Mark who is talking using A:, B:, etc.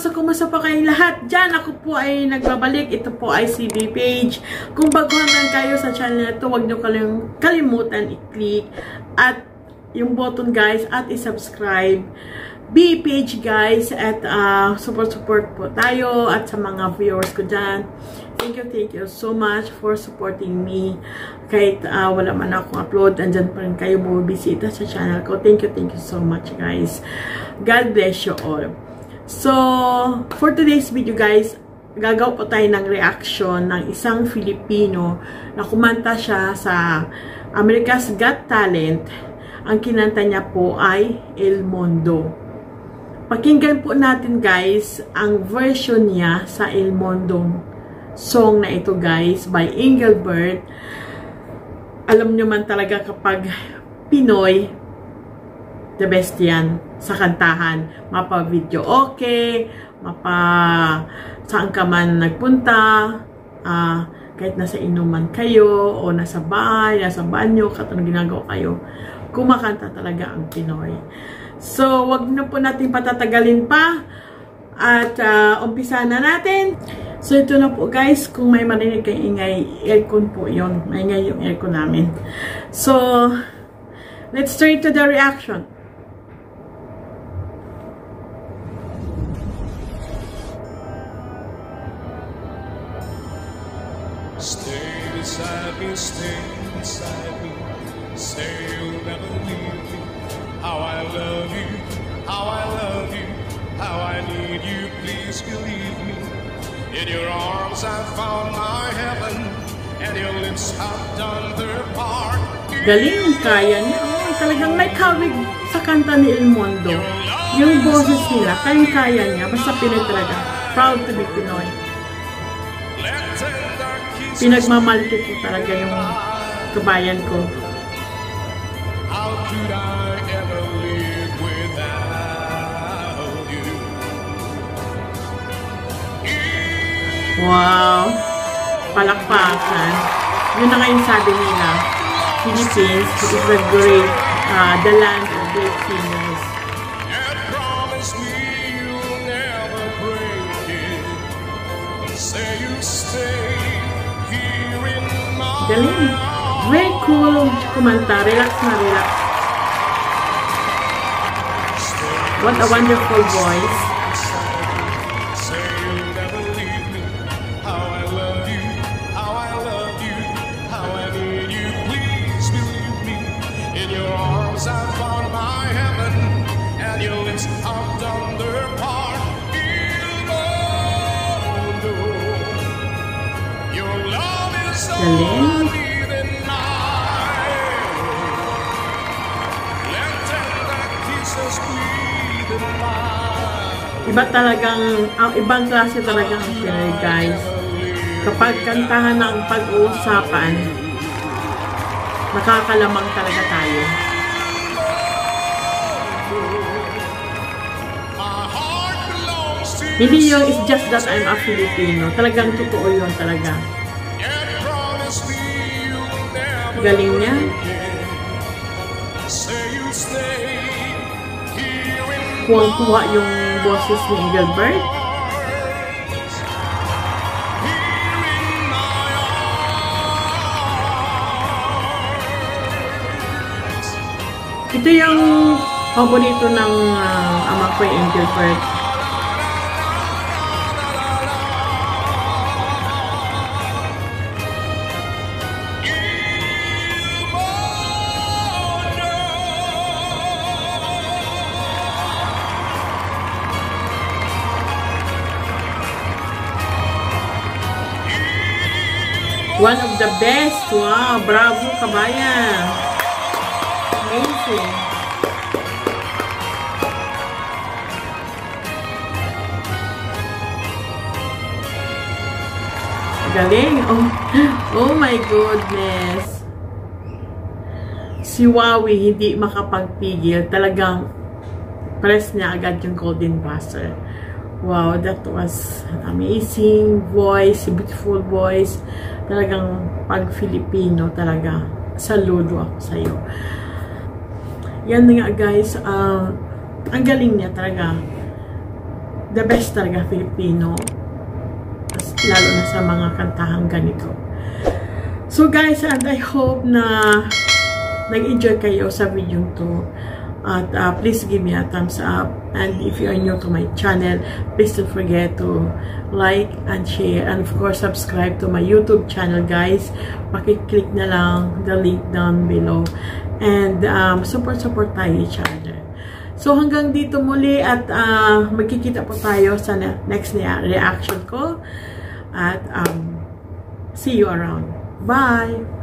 A: kumusta pa kayong lahat dyan? Ako po ay nagbabalik. Ito po ay si B Page. Kung baguhan man kayo sa channel na ito, huwag nyo kalimutan i-click at yung button guys at i-subscribe. B Page guys at support po tayo at sa mga viewers ko dyan. Thank you so much for supporting me. Kahit wala man akong upload, andyan pa rin kayo bumibisita sa channel ko. Thank you so much guys. God bless you all. So, for today's video guys, gagawa po tayo ng reaction ng isang Filipino na kumanta siya sa America's Got Talent. Ang kinanta niya po ay El Mundo. Pakinggan po natin guys ang version niya sa El Mundo song na ito guys by Engelbert. Alam nyo man talaga kapag Pinoy, the best yan sa kantahan. Mapa-video okay, saan ka man nagpunta, kahit nasa inuman kayo, o nasa bahay, nasa banyo, katulad ginagawa kayo, kumakanta talaga ang Pinoy. So, wag na po natin patatagalin pa, at umpisa na natin. So, ito na po guys, kung may marinig kayong ingay, aircon po yun. Maingay yung aircon namin. So, let's straight to the reaction.
B: Stay beside me, say you'll never leave me. How I love you, how I love you, how I need you, please believe me. In your arms I found my heaven, and your lips have done their part.
A: Galing, kaya niya. Oh, talagang may kawig sa kanta ni El Mundo. Yung boses nila, kaya niya. Basta Pinoy talaga. Proud to be Pinoy. Pinagmamalaki ko talaga yung kabayan ko.
B: How could I ever live without you?
A: Wow! Palakpakan. Yun na ngayon sabi nila, Philippines is the great, the land of great singers.
B: And promise me you'll never break it. Say you stay here in my
A: Galing. Very cool kumanta. Relax na relax. What a wonderful voice.
B: Say you'll never leave me. How I love you, how I love you, how I need you, please believe me. In your arms I found my heaven, and your lips have done their part. Il Mundo. Your love is so
A: Galing.
B: deep in mine. Let tender kisses breathe in mine.
A: Iba talagang, ibang klase talagang ang Pinoy guys. Kapag kantahan ng pag-uusapan, nakakalamang talaga tayo.
B: My heart belongs to you.
A: Hindi yung it's just that I'm a Filipino. Talagang totoo yun talaga.
B: And promise me you'll never
A: Galing niya.
B: say you'll stay here in
A: Kuwang-kuha yung boses ni Engelbert. Ito yung paborito ng ama ko, Engelbert. One of the best. Wow, bravo kabayan. Amazing. Galing. Oh my goodness. Si Wowie hindi makapagpigil. Talagang press niya agad yung golden buzzer. Wow, that was an amazing voice, beautiful voice. Talagang pag Filipino talaga. Saludo ako sa iyo. Yan nga guys, ang galing niya talaga. the best talaga Filipino, lalo na sa mga kantahang ganito. So guys, and I hope na nag-enjoy kayo sa video to. At please give me a thumbs up. And if you are new to my channel, please don't forget to like and share. And of course, subscribe to my YouTube channel, guys. Pakiclick na lang the link down below. And support tayo each other. So hanggang dito muli at magkikita po tayo sa next reaction ko. At see you around. Bye!